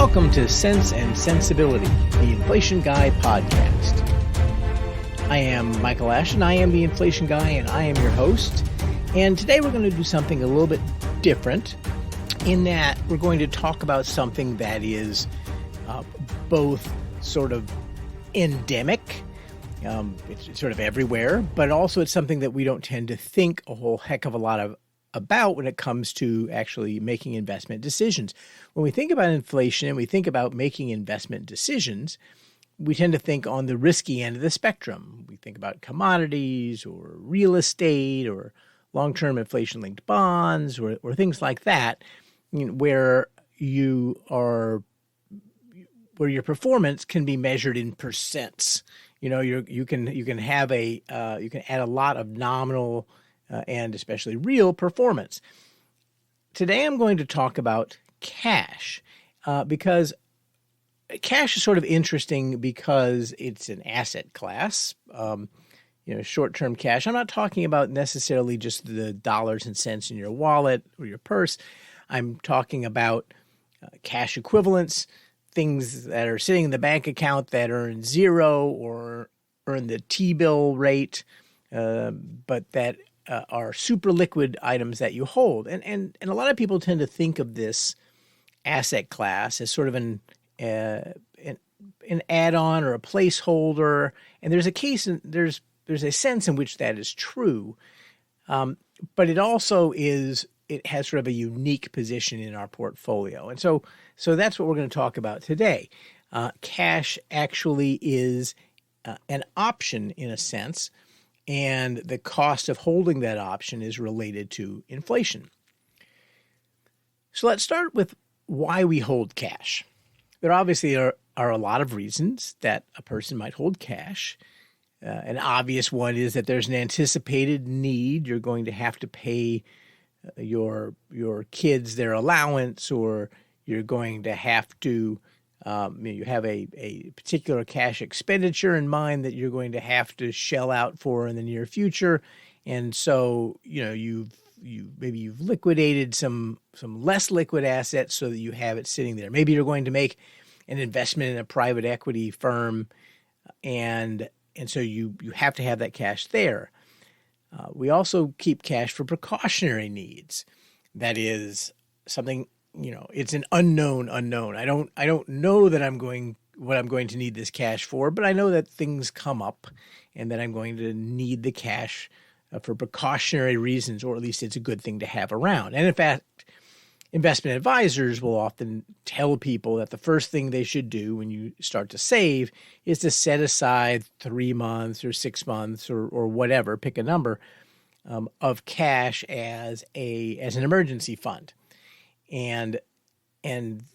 Welcome to Sense and Sensibility, the Inflation Guy podcast. I am Michael Ashton. I am the Inflation Guy, and I am your host. And today we're going to do something a little bit different in that we're going to talk about something that is both sort of endemic, it's sort of everywhere, but also it's something that we don't tend to think a whole heck of a lot about when it comes to actually making investment decisions. When we think about inflation and we think about making investment decisions, we tend to think on the risky end of the spectrum. We think about commodities or real estate or long-term inflation-linked bonds or things like that, where your performance can be measured in percents. You can add a lot of nominal and especially real performance. Today I'm going to talk about cash because cash is sort of interesting because it's an asset class. Short-term cash. I'm not talking about necessarily just the dollars and cents in your wallet or your purse. I'm talking about cash equivalents, things that are sitting in the bank account that earn zero or earn the T-bill rate, but that are super liquid items that you hold. And a lot of people tend to think of this asset class as sort of an add-on or a placeholder. And there's a sense in which that is true. But it also it has sort of a unique position in our portfolio. And so that's what we're going to talk about today. Cash actually is an option in a sense, and the cost of holding that option is related to inflation. So let's start with why we hold cash. There obviously are a lot of reasons that a person might hold cash. An obvious one is that there's an anticipated need. You're going to have to pay your kids their allowance, or you're going to have to you have a particular cash expenditure in mind that you're going to have to shell out for in the near future, and so you've liquidated some less liquid assets so that you have it sitting there. Maybe you're going to make an investment in a private equity firm, and so you have to have that cash there. We also keep cash for precautionary needs. That is something, it's an unknown. I don't know that what I'm going to need this cash for, but I know that things come up and that I'm going to need the cash for precautionary reasons, or at least it's a good thing to have around. And in fact, investment advisors will often tell people that the first thing they should do when you start to save is to set aside 3 months or 6 months or whatever, pick a number, of cash as an emergency fund. And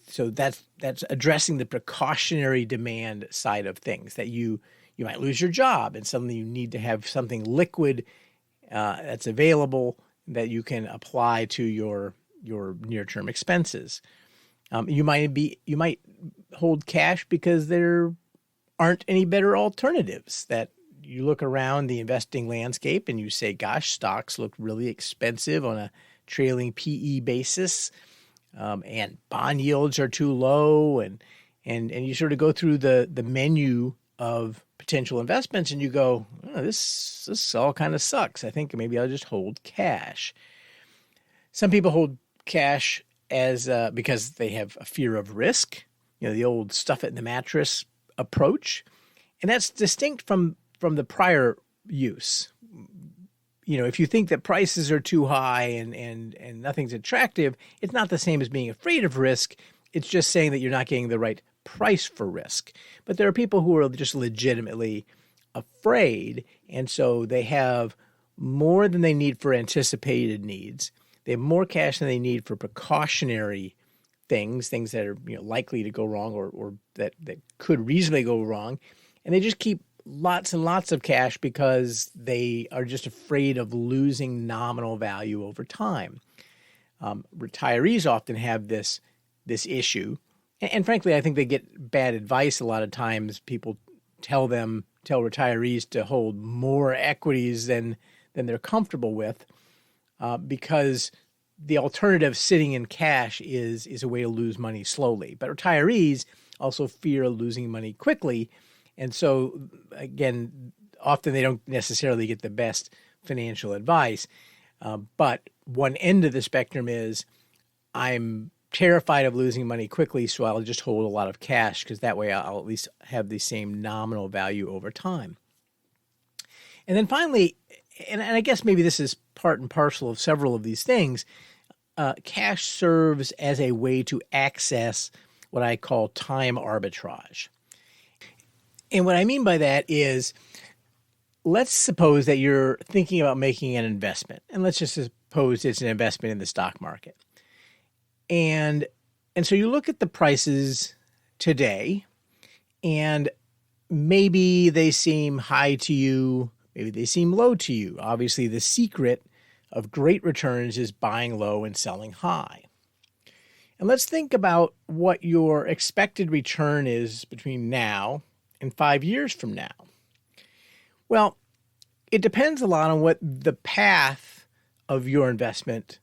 so that's addressing the precautionary demand side of things, that you might lose your job and suddenly you need to have something liquid that's available that you can apply to your near-term expenses. You might hold cash because there aren't any better alternatives, that you look around the investing landscape and you say, gosh, stocks look really expensive on a trailing PE basis, and bond yields are too low, and you sort of go through the menu of potential investments and you go, oh, this all kind of sucks. I think maybe I'll just hold cash. Some people hold cash as because they have a fear of risk, the old stuff it in the mattress approach, and that's distinct from the prior use. If you think that prices are too high and nothing's attractive, it's not the same as being afraid of risk. It's just saying that you're not getting the right price for risk. But there are people who are just legitimately afraid, and so they have more than they need for anticipated needs. They have more cash than they need for precautionary things that are likely to go wrong or that could reasonably go wrong. And they just keep lots and lots of cash because they are just afraid of losing nominal value over time. Retirees often have this issue. And frankly, I think they get bad advice a lot of times. People tell retirees to hold more equities than they're comfortable with, because the alternative, sitting in cash, is a way to lose money slowly. But retirees also fear losing money quickly. And so, again, often they don't necessarily get the best financial advice. But one end of the spectrum is, I'm terrified of losing money quickly, so I'll just hold a lot of cash because that way I'll at least have the same nominal value over time. And then finally, and I guess maybe this is part and parcel of several of these things, cash serves as a way to access what I call time arbitrage. And what I mean by that is, let's suppose that you're thinking about making an investment, and let's just suppose it's an investment in the stock market. And so you look at the prices today, and maybe they seem high to you, maybe they seem low to you. Obviously, the secret of great returns is buying low and selling high. And let's think about what your expected return is between now and 5 years from now. Well, it depends a lot on what the path of your investment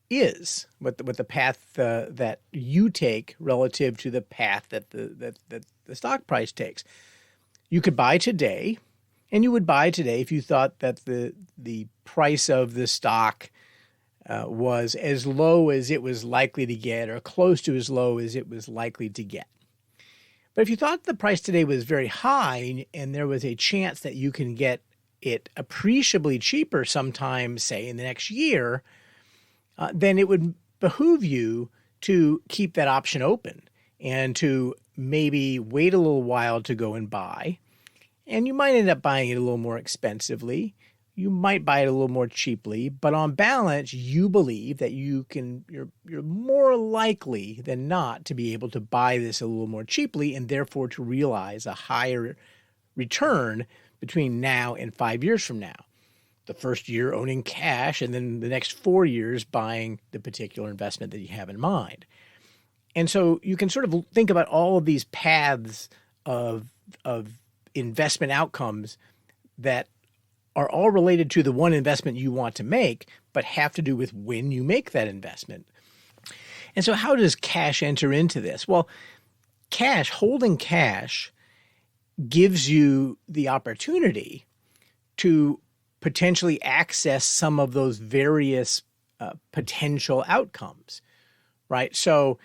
is, what the path that you take relative to the path that the stock price takes. You could buy today, and you would buy today if you thought that the price of the stock was as low as it was likely to get, or close to as low as it was likely to get. But if you thought the price today was very high and there was a chance that you can get it appreciably cheaper sometime, say in the next year, then it would behoove you to keep that option open and to maybe wait a little while to go and buy. And you might end up buying it a little more expensively. You might buy it a little more cheaply, but on balance, you believe that you're more likely than not to be able to buy this a little more cheaply, and therefore to realize a higher return between now and 5 years from now. The first year owning cash, and then the next 4 years buying the particular investment that you have in mind. And so you can sort of think about all of these paths of investment outcomes that are all related to the one investment you want to make, but have to do with when you make that investment. And so how does cash enter into this? Well, holding cash gives you the opportunity to potentially access some of those various potential outcomes, right? So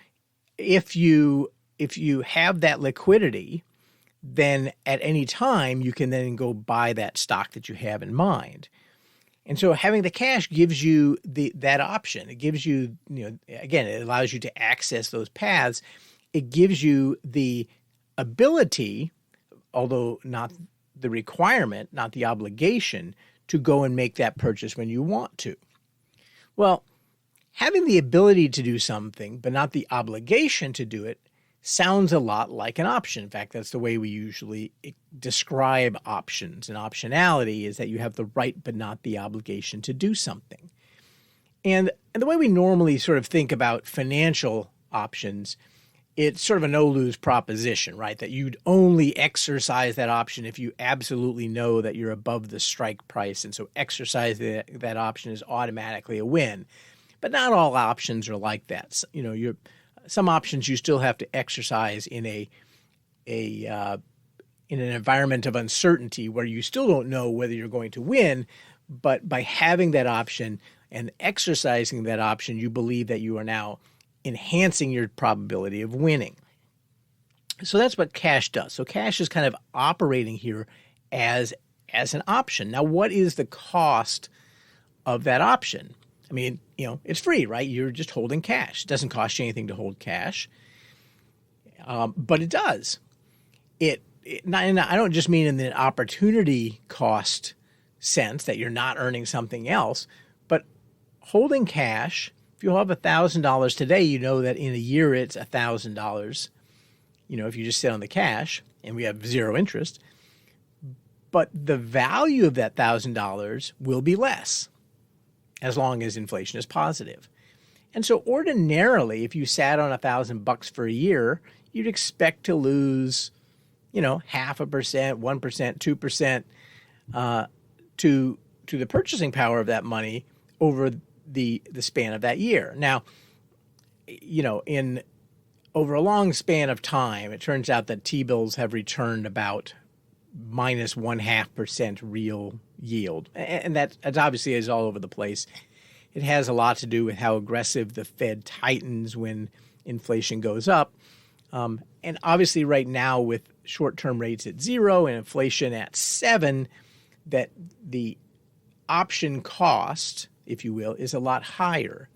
if you have that liquidity, then at any time you can then go buy that stock that you have in mind. And so having the cash gives you that option. It gives you, again, it allows you to access those paths. It gives you the ability, although not the requirement, not the obligation, to go and make that purchase when you want to. Well, having the ability to do something, but not the obligation to do it, sounds a lot like an option. In fact, that's the way we usually describe options. And optionality is that you have the right but not the obligation to do something. And the way we normally sort of think about financial options, it's sort of a no-lose proposition, right? That you'd only exercise that option if you absolutely know that you're above the strike price. And so exercise that option is automatically a win. But not all options are like that. Some options you still have to exercise in an environment of uncertainty where you still don't know whether you're going to win, but by having that option and exercising that option, you believe that you are now enhancing your probability of winning. So that's what cash does. So cash is kind of operating here as an option. Now, what is the cost of that option? I mean, it's free, right? You're just holding cash. It doesn't cost you anything to hold cash, but it does. And I don't just mean in the opportunity cost sense that you're not earning something else, but holding cash. If you have $1,000 today, you know that in a year it's $1,000. If you just sit on the cash and we have zero interest, but the value of that $1,000 will be less, as long as inflation is positive. And so ordinarily, if you sat on $1,000 for a year, you'd expect to lose, 0.5%, 1%, 2% to the purchasing power of that money over the span of that year. Now, in over a long span of time, it turns out that T-bills have returned about minus 0.5% real yield. And that obviously is all over the place. It has a lot to do with how aggressive the Fed tightens when inflation goes up. And obviously right now with short-term rates at 0 and inflation at 7, that the option cost, if you will, is a lot higher.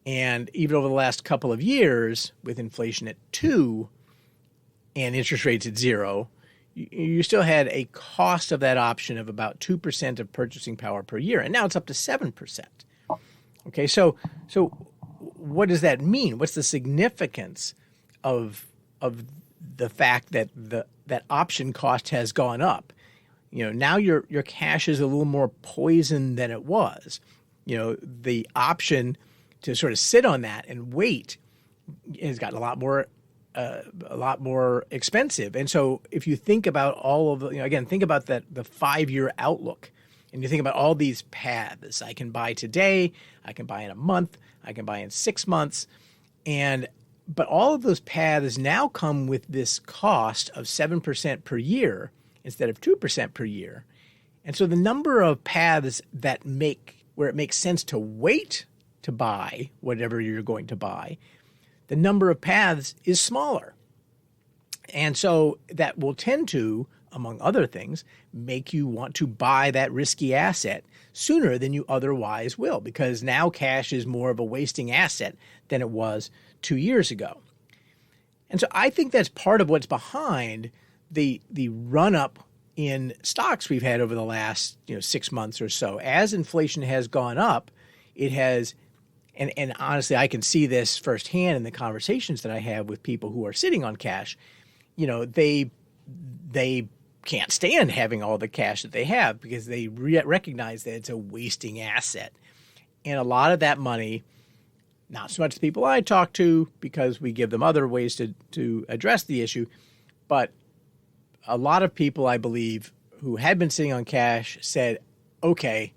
And even over the last couple of years, with inflation at 2 and interest rates at 0, you still had a cost of that option of about 2% of purchasing power per year. And now it's up to 7%. Okay, so what does that mean? What's the significance of the fact that that option cost has gone up? Now your cash is a little more poisoned than it was. The option to sort of sit on that and wait has gotten a lot more expensive. And so if you think about all of the, think about the 5-year outlook, and you think about all these paths. I can buy today, I can buy in a month, I can buy in 6 months, but all of those paths now come with this cost of 7% per year instead of 2% per year. And so the number of paths where it makes sense to wait to buy whatever you're going to buy, the number of paths is smaller. And so that will tend to, among other things, make you want to buy that risky asset sooner than you otherwise will, because now cash is more of a wasting asset than it was 2 years ago. And so I think that's part of what's behind the run-up in stocks we've had over the last 6 months or so. As inflation has gone up, it has, and honestly, I can see this firsthand in the conversations that I have with people who are sitting on cash. They can't stand having all the cash that they have because they recognize that it's a wasting asset. And a lot of that money, not so much the people I talk to because we give them other ways to address the issue, but a lot of people, I believe, who had been sitting on cash said, okay,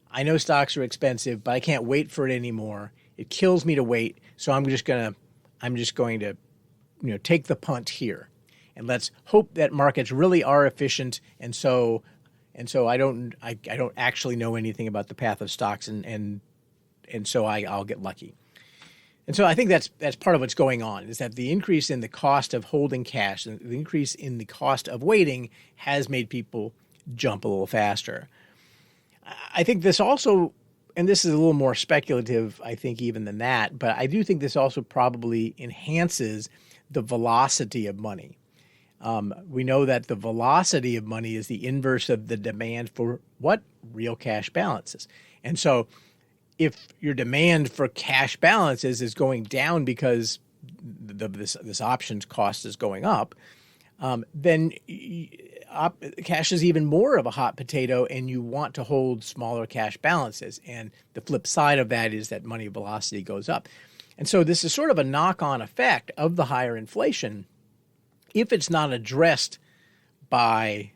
I know stocks are expensive, but I can't wait for it anymore. It kills me to wait, so I'm just going to take the punt here. And let's hope that markets really are efficient, and so I don't actually know anything about the path of stocks, and so I'll get lucky. And so I think that's part of what's going on, is that the increase in the cost of holding cash and the increase in the cost of waiting has made people jump a little faster. I think this also, and this is a little more speculative, I think, even than that, but I do think this also probably enhances the velocity of money. We know that the velocity of money is the inverse of the demand for what? Real cash balances. And so if your demand for cash balances is going down because this options cost is going up, then cash is even more of a hot potato, and you want to hold smaller cash balances. And the flip side of that is that money velocity goes up. And so this is sort of a knock-on effect of the higher inflation if it's not addressed by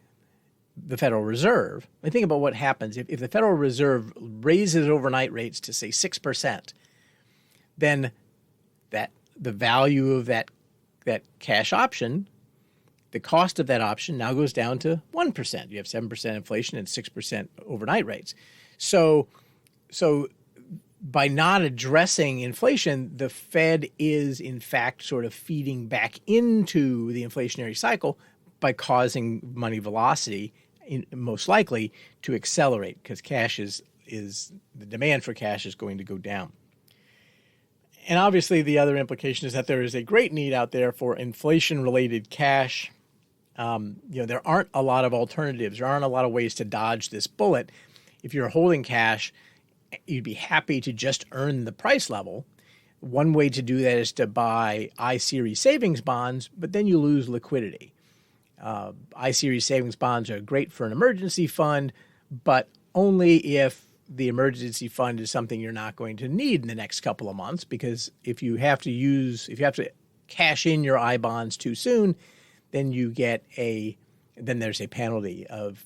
the Federal Reserve. I think about what happens if the Federal Reserve raises overnight rates to, say, 6%, then the value of that cash option, the cost of that option now goes down to 1%. You have 7% inflation and 6% overnight rates. So by not addressing inflation, the Fed is in fact sort of feeding back into the inflationary cycle by causing money velocity, most likely, to accelerate, because the demand for cash is going to go down. And obviously the other implication is that there is a great need out there for inflation-related cash. There aren't a lot of alternatives. There aren't a lot of ways to dodge this bullet. If you're holding cash, you'd be happy to just earn the price level. One way to do that is to buy I-series savings bonds, but then you lose liquidity. I-series savings bonds are great for an emergency fund, but only if the emergency fund is something you're not going to need in the next couple of months, because if you have to cash in your I-bonds too soon, then there's a penalty of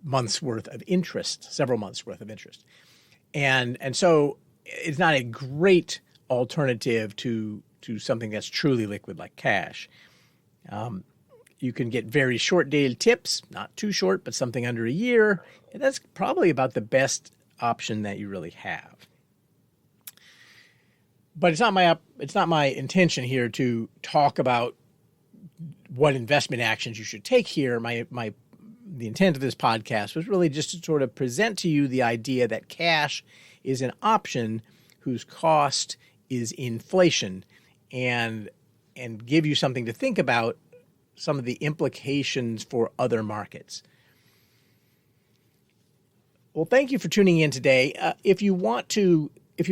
months worth of interest, several months worth of interest. And so it's not a great alternative to something that's truly liquid like cash. You can get very short-dated tips, not too short, but something under a year. And that's probably about the best option that you really have. But it's not my intention here to talk about what investment actions you should take here. The intent of this podcast was really just to sort of present to you the idea that cash is an option whose cost is inflation, and give you something to think about, some of the implications for other markets. Well, thank you for tuning in today. If you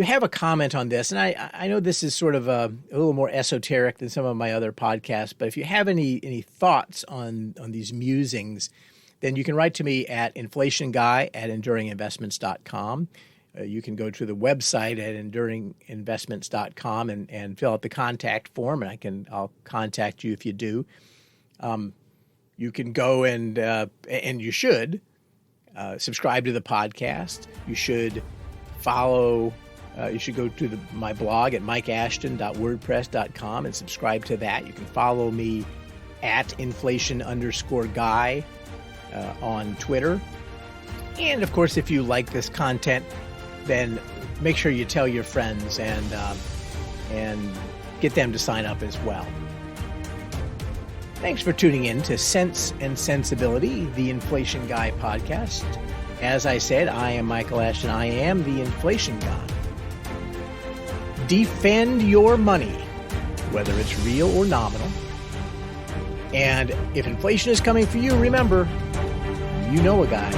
have a comment on this, and I know this is sort of a little more esoteric than some of my other podcasts, but if you have any thoughts on these musings, then you can write to me at inflationguy@enduringinvestments.com. You can go to the website at enduringinvestments.com and fill out the contact form, and I'll contact you if you do. You can go and you should subscribe to the podcast. You should follow. You should go to my blog at mikeashton.wordpress.com and subscribe to that. You can follow me at inflation_guy on Twitter. And of course, if you like this content, then make sure you tell your friends and get them to sign up as well. Thanks for tuning in to Sense and Sensibility, the Inflation Guy podcast. As I said, I am Michael Ashton. I am the Inflation Guy. Defend your money, whether it's real or nominal. And if inflation is coming for you, remember, you know a guy.